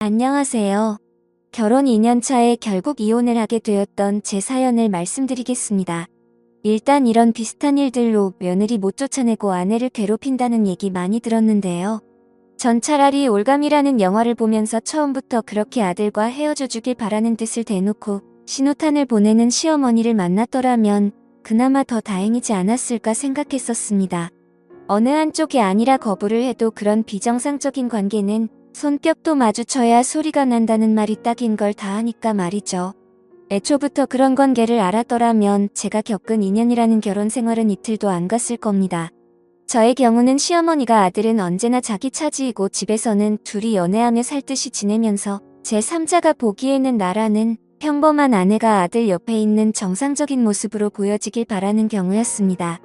안녕하세요. 결혼 2년 차에 결국 이혼을 하게 되었던 제 사연을 말씀드리겠습니다. 일단 이런 비슷한 일들로 며느리 못 쫓아내고 아내를 괴롭힌다는 얘기 많이 들었는데요. 전 차라리 올감이라는 영화를 보면서 처음부터 그렇게 아들과 헤어져 주길 바라는 뜻을 대놓고 신호탄을 보내는 시어머니를 만났더라면 그나마 더 다행이지 않았을까 생각했었습니다. 어느 한쪽이 아니라 거부를 해도 그런 비정상적인 관계는 손뼉도 마주쳐야 소리가 난다는 말이 딱인 걸 다 하니까 말이죠. 애초부터 그런 관계를 알았더라면 제가 겪은 2년이라는 결혼 생활은 이틀도 안 갔을 겁니다. 저의 경우는 시어머니가 아들은 언제나 자기 차지이고 집에서는 둘이 연애하며 살듯이 지내면서 제3자가 보기에는 나라는 평범한 아내가 아들 옆에 있는 정상적인 모습으로 보여지길 바라는 경우였습니다.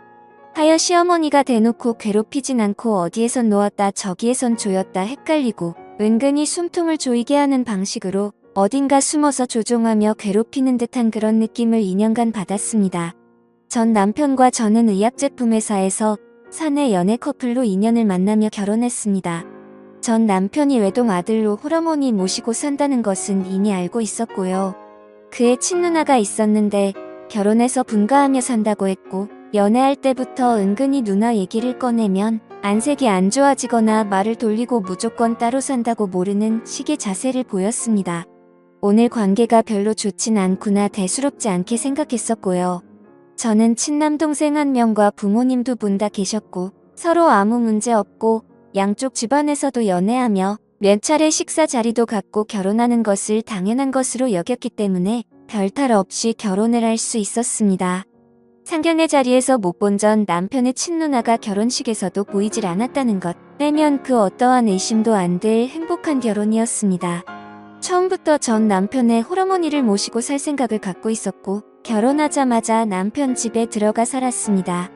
하여 시어머니가 대놓고 괴롭히진 않고 어디에선 놓았다 저기에선 조였다 헷갈리고 은근히 숨통을 조이게 하는 방식으로 어딘가 숨어서 조종하며 괴롭히는 듯한 그런 느낌을 2년간 받았습니다. 전 남편과 저는 의약제품 회사에서 사내 연애 커플로 2년을 만나며 결혼했습니다. 전 남편이 외동 아들로 홀어머니 모시고 산다는 것은 이미 알고 있었고요. 그의 친누나가 있었는데 결혼해서 분가하며 산다고 했고 연애할 때부터 은근히 누나 얘기를 꺼내면 안색이 안 좋아지거나 말을 돌리고 무조건 따로 산다고 모르는 식의 자세를 보였습니다. 오늘 관계가 별로 좋진 않구나 대수롭지 않게 생각했었고요. 저는 친남동생 1명과 부모님 2분 다 계셨고 서로 아무 문제 없고 양쪽 집안에서도 연애하며 몇 차례 식사 자리도 갖고 결혼하는 것을 당연한 것으로 여겼기 때문에 별탈 없이 결혼을 할 수 있었습니다. 상견례 자리에서 못 본 전 남편의 친누나가 결혼식에서도 보이질 않았다는 것 빼면 그 어떠한 의심도 안 들 행복한 결혼이었습니다. 처음부터 전 남편의 홀어머니를 모시고 살 생각을 갖고 있었고 결혼하자마자 남편 집에 들어가 살았습니다.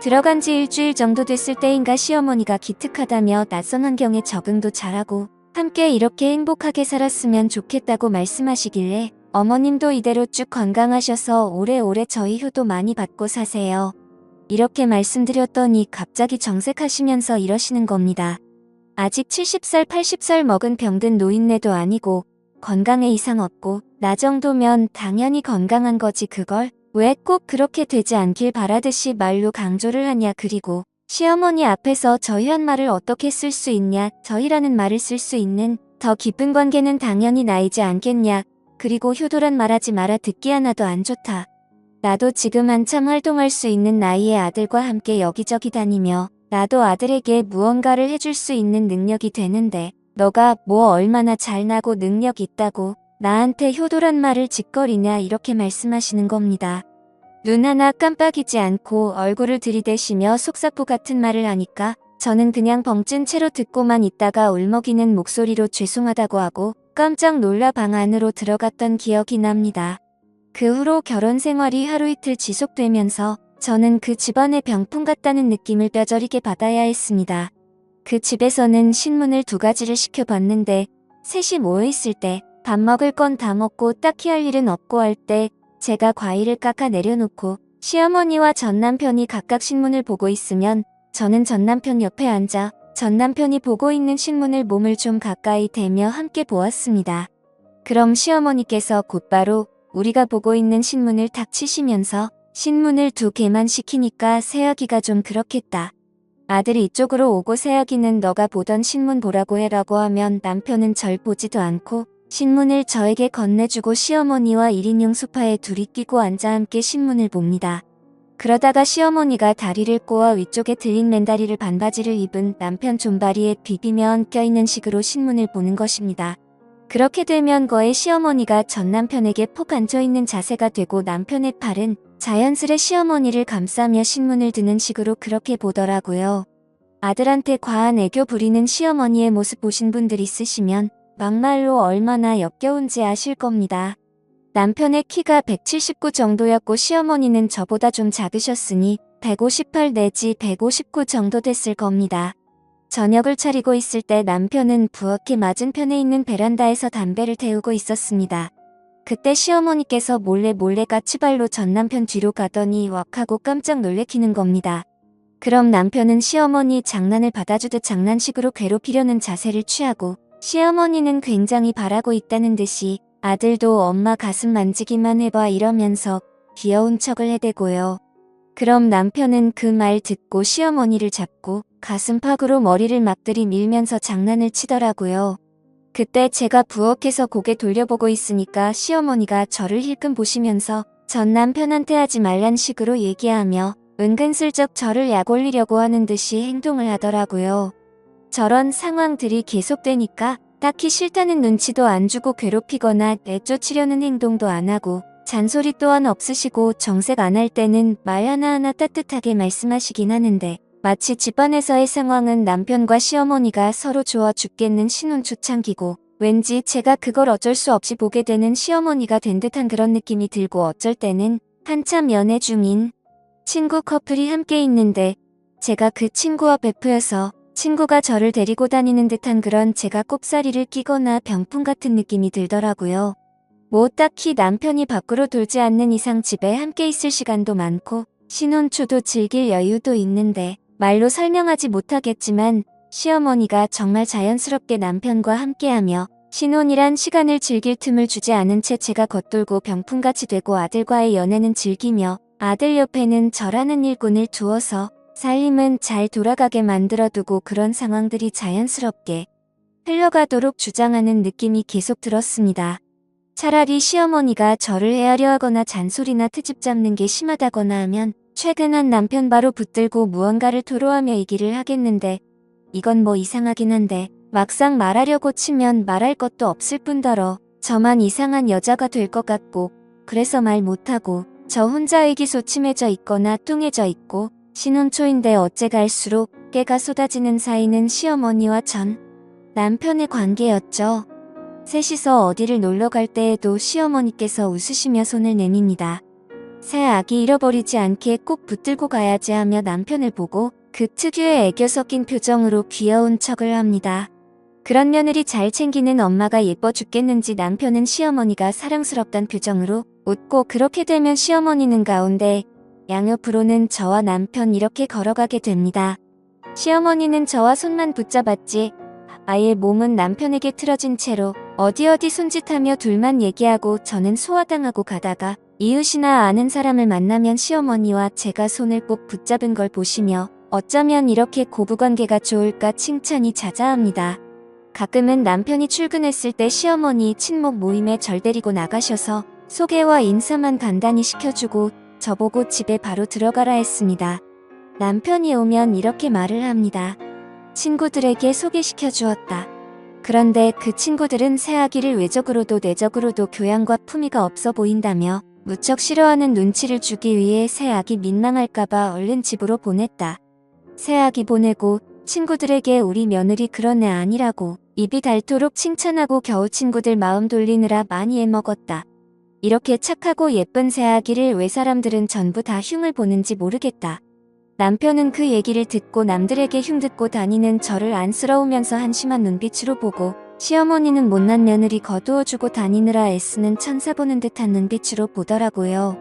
들어간 지 일주일 정도 됐을 때인가 시어머니가 기특하다며 낯선 환경에 적응도 잘하고 함께 이렇게 행복하게 살았으면 좋겠다고 말씀하시길래 어머님도 이대로 쭉 건강하셔서 오래오래 저희 효도 많이 받고 사세요. 이렇게 말씀드렸더니 갑자기 정색하시면서 이러시는 겁니다. 아직 70살 80살 먹은 병든 노인네도 아니고 건강에 이상 없고 나 정도면 당연히 건강한 거지 그걸 왜 꼭 그렇게 되지 않길 바라듯이 말로 강조를 하냐 그리고 시어머니 앞에서 저희한 말을 어떻게 쓸 수 있냐 저희라는 말을 쓸 수 있는 더 깊은 관계는 당연히 나이지 않겠냐 그리고 효도란 말하지 마라 듣기 하나도 안 좋다. 나도 지금 한참 활동할 수 있는 나이의 아들과 함께 여기저기 다니며 나도 아들에게 무언가를 해줄 수 있는 능력이 되는데 너가 뭐 얼마나 잘나고 능력 있다고 나한테 효도란 말을 짓거리냐 이렇게 말씀하시는 겁니다. 눈 하나 깜빡이지 않고 얼굴을 들이대시며 속사포 같은 말을 하니까 저는 그냥 벙찐 채로 듣고만 있다가 울먹이는 목소리로 죄송하다고 하고 깜짝 놀라 방 안으로 들어갔던 기억이 납니다. 그 후로 결혼 생활이 하루 이틀 지속되면서 저는 그 집안의 병풍 같다는 느낌을 뼈저리게 받아야 했습니다. 그 집에서는 신문을 2가지를 시켜봤는데 셋이 모여있을 때 밥 먹을 건 다 먹고 딱히 할 일은 없고 할 때 제가 과일을 깎아 내려놓고 시어머니와 전남편이 각각 신문을 보고 있으면 저는 전남편 옆에 앉아 전남편이 보고 있는 신문을 몸을 좀 가까이 대며 함께 보았습니다. 그럼 시어머니께서 곧바로 우리가 보고 있는 신문을 탁 치시면서 신문을 2개만 시키니까 새아기가 좀 그렇겠다. 아들이 이쪽으로 오고 새아기는 너가 보던 신문 보라고 해라고 하면 남편은 절 보지도 않고 신문을 저에게 건네주고 시어머니와 1인용 소파에 둘이 끼고 앉아 함께 신문을 봅니다. 그러다가 시어머니가 다리를 꼬아 위쪽에 들린 맨다리를 반바지를 입은 남편 존바리에 비비며 엉켜있는 식으로 신문을 보는 것입니다. 그렇게 되면 거의 시어머니가 전 남편에게 폭 앉아있는 자세가 되고 남편의 팔은 자연스레 시어머니를 감싸며 신문을 드는 식으로 그렇게 보더라고요. 아들한테 과한 애교 부리는 시어머니의 모습 보신 분들 있으시면 막말로 얼마나 역겨운지 아실 겁니다. 남편의 키가 179 정도였고 시어머니는 저보다 좀 작으셨으니 158 내지 159 정도 됐을 겁니다. 저녁을 차리고 있을 때 남편은 부엌에 맞은편에 있는 베란다에서 담배를 태우고 있었습니다. 그때 시어머니께서 몰래 까치발로 전 남편 뒤로 가더니 왁 하고 깜짝 놀래키는 겁니다. 그럼 남편은 시어머니 장난을 받아주듯 장난식으로 괴롭히려는 자세를 취하고 시어머니는 굉장히 바라고 있다는 듯이 아들도 엄마 가슴 만지기만 해봐 이러면서 귀여운 척을 해대고요. 그럼 남편은 그 말 듣고 시어머니를 잡고 가슴팍으로 머리를 막 들이밀면서 장난을 치더라고요. 그때 제가 부엌에서 고개 돌려보고 있으니까 시어머니가 저를 힐끔 보시면서 전 남편한테 하지 말란 식으로 얘기하며 은근슬쩍 저를 약올리려고 하는 듯이 행동을 하더라고요. 저런 상황들이 계속되니까 딱히 싫다는 눈치도 안 주고 괴롭히거나 내쫓으려는 행동도 안 하고 잔소리 또한 없으시고 정색 안 할 때는 말 하나하나 따뜻하게 말씀하시긴 하는데 마치 집안에서의 상황은 남편과 시어머니가 서로 좋아 죽겠는 신혼 초창기고 왠지 제가 그걸 어쩔 수 없이 보게 되는 시어머니가 된 듯한 그런 느낌이 들고 어쩔 때는 한참 연애 중인 친구 커플이 함께 있는데 제가 그 친구와 베프여서 친구가 저를 데리고 다니는 듯한 그런 제가 꼽사리를 끼거나 병풍 같은 느낌이 들더라고요. 뭐 딱히 남편이 밖으로 돌지 않는 이상 집에 함께 있을 시간도 많고 신혼 초도 즐길 여유도 있는데 말로 설명하지 못하겠지만 시어머니가 정말 자연스럽게 남편과 함께하며 신혼이란 시간을 즐길 틈을 주지 않은 채 제가 겉돌고 병풍같이 되고 아들과의 연애는 즐기며 아들 옆에는 저라는 일꾼을 두어서 살림은 잘 돌아가게 만들어두고 그런 상황들이 자연스럽게 흘러가도록 주장하는 느낌이 계속 들었습니다. 차라리 시어머니가 저를 헤아려 하거나 잔소리나 트집 잡는 게 심하다거나 하면 최근 한 남편 바로 붙들고 무언가를 토로하며 얘기를 하겠는데 이건 뭐 이상하긴 한데 막상 말하려고 치면 말할 것도 없을 뿐더러 저만 이상한 여자가 될 것 같고 그래서 말 못하고 저 혼자 의기소침해져 있거나 뚱해져 있고 신혼 초인데 어째 갈수록 깨가 쏟아지는 사이는 시어머니와 전 남편의 관계였죠. 셋이서 어디를 놀러 갈 때에도 시어머니께서 웃으시며 손을 내밉니다. 새 아기 잃어버리지 않게 꼭 붙들고 가야지 하며 남편을 보고 그 특유의 애교 섞인 표정으로 귀여운 척을 합니다. 그런 며느리 잘 챙기는 엄마가 예뻐 죽겠는지 남편은 시어머니가 사랑스럽단 표정으로 웃고 그렇게 되면 시어머니는 가운데 양옆으로는 저와 남편 이렇게 걸어가게 됩니다. 시어머니는 저와 손만 붙잡았지 아예 몸은 남편에게 틀어진 채로 어디 손짓하며 둘만 얘기하고 저는 소화당하고 가다가 이웃이나 아는 사람을 만나면 시어머니와 제가 손을 꼭 붙잡은 걸 보시며 어쩌면 이렇게 고부관계가 좋을까 칭찬이 자자합니다. 가끔은 남편이 출근했을 때 시어머니 친목 모임에 절 데리고 나가셔서 소개와 인사만 간단히 시켜주고 저보고 집에 바로 들어가라 했습니다. 남편이 오면 이렇게 말을 합니다. 친구들에게 소개시켜 주었다. 그런데 그 친구들은 새아기를 외적으로도 내적으로도 교양과 품위가 없어 보인다며 무척 싫어하는 눈치를 주기 위해 새아기 민망할까봐 얼른 집으로 보냈다. 새아기 보내고 친구들에게 우리 며느리 그런 애 아니라고 입이 닳도록 칭찬하고 겨우 친구들 마음 돌리느라 많이 애먹었다. 이렇게 착하고 예쁜 새아기를 왜 사람들은 전부 다 흉을 보는지 모르겠다. 남편은 그 얘기를 듣고 남들에게 흉듣고 다니는 저를 안쓰러우면서 한심한 눈빛으로 보고 시어머니는 못난 며느리 거두어주고 다니느라 애쓰는 천사 보는 듯한 눈빛으로 보더라고요.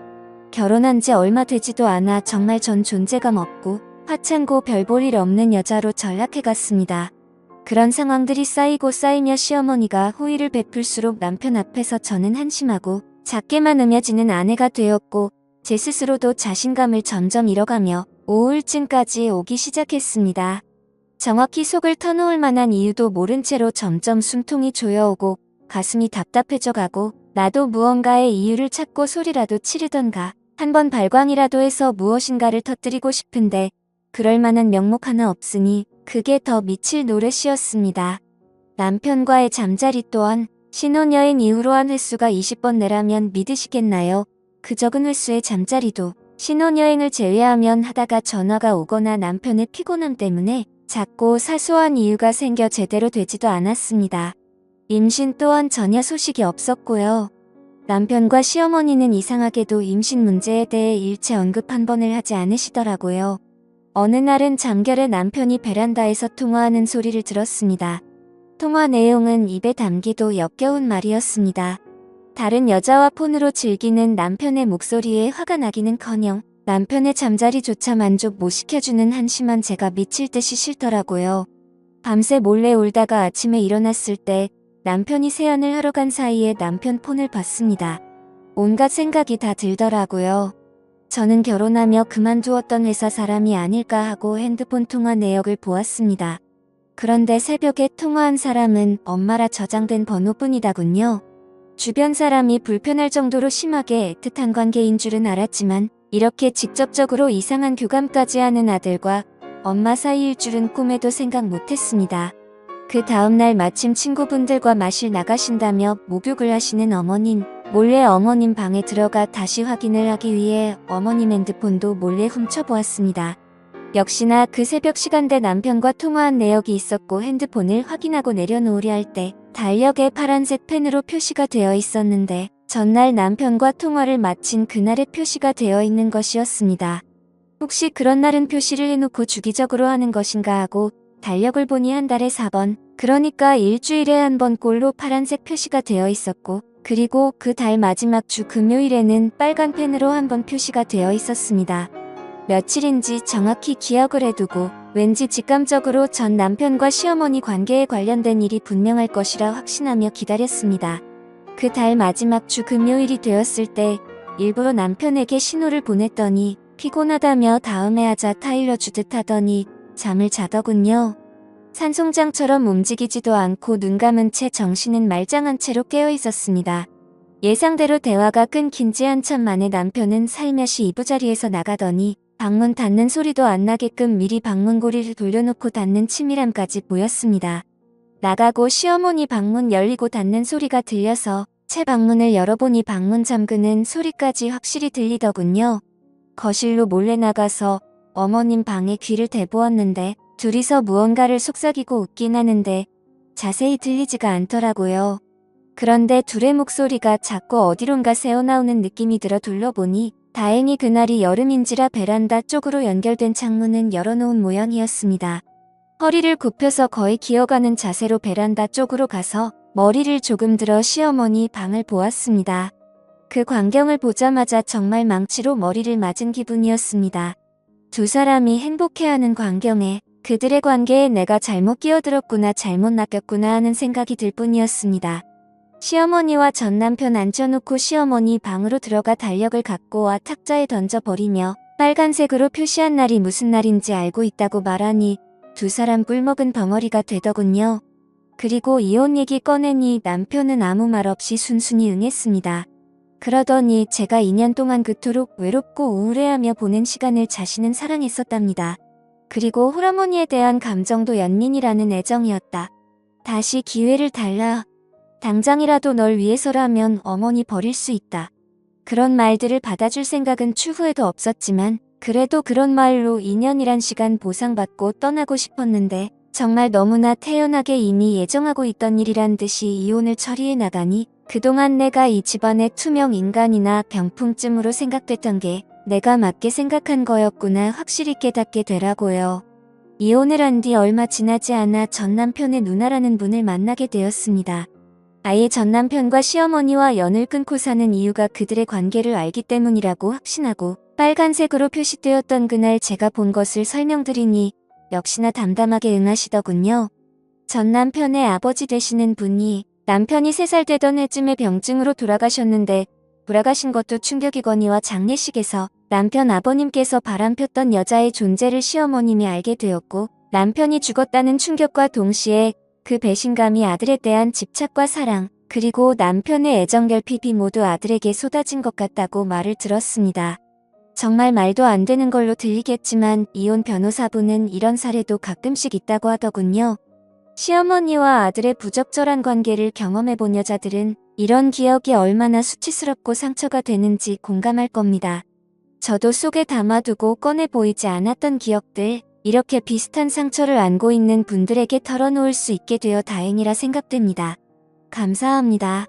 결혼한 지 얼마 되지도 않아 정말 전 존재감 없고 화창고 별 볼 일 없는 여자로 전락해갔습니다. 그런 상황들이 쌓이고 쌓이며 시어머니가 호의를 베풀수록 남편 앞에서 저는 한심하고 작게만 여겨지는 아내가 되었고 제 스스로도 자신감을 점점 잃어가며 우울증까지 오기 시작했습니다. 정확히 속을 터놓을 만한 이유도 모른 채로 점점 숨통이 조여오고 가슴이 답답해져 가고 나도 무언가의 이유를 찾고 소리라도 치르던가 한번 발광이라도 해서 무엇인가를 터뜨리고 싶은데 그럴 만한 명목 하나 없으니 그게 더 미칠 노릇이었습니다. 남편과의 잠자리 또한 신혼여행 이후로 한 횟수가 20번 내라면 믿으시겠나요? 그 적은 횟수의 잠자리도 신혼여행을 제외하면 하다가 전화가 오거나 남편의 피곤함 때문에 작고 사소한 이유가 생겨 제대로 되지도 않았습니다. 임신 또한 전혀 소식이 없었고요. 남편과 시어머니는 이상하게도 임신 문제에 대해 일체 언급 한 번을 하지 않으시더라고요. 어느 날은 잠결에 남편이 베란다에서 통화하는 소리를 들었습니다. 통화 내용은 입에 담기도 역겨운 말이었습니다. 다른 여자와 폰으로 즐기는 남편의 목소리에 화가 나기는커녕 남편의 잠자리조차 만족 못 시켜주는 한심한 제가 미칠 듯이 싫더라고요. 밤새 몰래 울다가 아침에 일어났을 때 남편이 세안을 하러 간 사이에 남편 폰을 봤습니다. 온갖 생각이 다 들더라고요. 저는 결혼하며 그만두었던 회사 사람이 아닐까 하고 핸드폰 통화 내역을 보았습니다. 그런데 새벽에 통화한 사람은 엄마라 저장된 번호뿐이더군요. 주변 사람이 불편할 정도로 심하게 애틋한 관계인 줄은 알았지만 이렇게 직접적으로 이상한 교감까지 하는 아들과 엄마 사이일 줄은 꿈에도 생각 못했습니다. 그 다음날 마침 친구분들과 마실 나가신다며 목욕을 하시는 어머님, 몰래 어머님 방에 들어가 다시 확인을 하기 위해 어머님 핸드폰도 몰래 훔쳐보았습니다. 역시나 그 새벽 시간대 남편과 통화한 내역이 있었고 핸드폰을 확인하고 내려놓으려 할 때 달력에 파란색 펜으로 표시가 되어 있었는데 전날 남편과 통화를 마친 그날의 표시가 되어 있는 것이었습니다. 혹시 그런 날은 표시를 해놓고 주기적으로 하는 것인가 하고 달력을 보니 한 달에 4번, 그러니까 일주일에 한 번 꼴로 파란색 표시가 되어 있었고 그리고 그 달 마지막 주 금요일에는 빨간 펜으로 한 번 표시가 되어 있었습니다. 며칠인지 정확히 기억을 해두고 왠지 직감적으로 전 남편과 시어머니 관계에 관련된 일이 분명할 것이라 확신하며 기다렸습니다. 그 달 마지막 주 금요일이 되었을 때 일부러 남편에게 신호를 보냈더니 피곤하다며 다음에 하자 타일러 주듯 하더니 잠을 자더군요. 산송장처럼 움직이지도 않고 눈 감은 채 정신은 말짱한 채로 깨어 있었습니다. 예상대로 대화가 끊긴 지 한참 만에 남편은 살며시 이부자리에서 나가더니 방문 닫는 소리도 안 나게끔 미리 방문고리를 돌려놓고 닫는 치밀함까지 보였습니다. 나가고 시어머니 방문 열리고 닫는 소리가 들려서 채 방문을 열어보니 방문 잠그는 소리까지 확실히 들리더군요. 거실로 몰래 나가서 어머님 방에 귀를 대보았는데 둘이서 무언가를 속삭이고 웃긴 하는데 자세히 들리지가 않더라고요. 그런데 둘의 목소리가 자꾸 어디론가 새어나오는 느낌이 들어 둘러보니 다행히 그날이 여름인지라 베란다 쪽으로 연결된 창문은 열어놓은 모양이었습니다. 허리를 굽혀서 거의 기어가는 자세로 베란다 쪽으로 가서 머리를 조금 들어 시어머니 방을 보았습니다. 그 광경을 보자마자 정말 망치로 머리를 맞은 기분이었습니다. 두 사람이 행복해하는 광경에 그들의 관계에 내가 잘못 끼어들었구나, 잘못 낚였구나 하는 생각이 들 뿐이었습니다. 시어머니와 전 남편 앉혀놓고 시어머니 방으로 들어가 달력을 갖고 와 탁자에 던져버리며 빨간색으로 표시한 날이 무슨 날인지 알고 있다고 말하니 두 사람 꿀먹은 벙어리가 되더군요. 그리고 이혼 얘기 꺼내니 남편은 아무 말 없이 순순히 응했습니다. 그러더니 제가 2년 동안 그토록 외롭고 우울해하며 보낸 시간을 자신은 사랑했었답니다. 그리고 홀어머니에 대한 감정도 연민이라는 애정이었다. 다시 기회를 달라. 당장이라도 널 위해서라면 어머니 버릴 수 있다. 그런 말들을 받아줄 생각은 추후에도 없었지만 그래도 그런 말로 2년이란 시간 보상받고 떠나고 싶었는데 정말 너무나 태연하게 이미 예정하고 있던 일이란 듯이 이혼을 처리해 나가니 그동안 내가 이 집안의 투명 인간이나 병풍쯤으로 생각됐던 게 내가 맞게 생각한 거였구나 확실히 깨닫게 되라고요. 이혼을 한 뒤 얼마 지나지 않아 전 남편의 누나라는 분을 만나게 되었습니다. 아예 전 남편과 시어머니와 연을 끊고 사는 이유가 그들의 관계를 알기 때문이라고 확신하고 빨간색으로 표시되었던 그날 제가 본 것을 설명드리니 역시나 담담하게 응하시더군요. 전 남편의 아버지 되시는 분이 남편이 3살 되던 해쯤에 병증으로 돌아가셨는데 돌아가신 것도 충격이거니와 장례식에서 남편 아버님께서 바람폈던 여자의 존재를 시어머님이 알게 되었고 남편이 죽었다는 충격과 동시에 그 배신감이 아들에 대한 집착과 사랑, 그리고 남편의 애정 결핍이 모두 아들에게 쏟아진 것 같다고 말을 들었습니다. 정말 말도 안 되는 걸로 들리겠지만 이혼 변호사분은 이런 사례도 가끔씩 있다고 하더군요. 시어머니와 아들의 부적절한 관계를 경험해본 여자들은 이런 기억이 얼마나 수치스럽고 상처가 되는지 공감할 겁니다. 저도 속에 담아두고 꺼내 보이지 않았던 기억들, 이렇게 비슷한 상처를 안고 있는 분들에게 털어놓을 수 있게 되어 다행이라 생각됩니다. 감사합니다.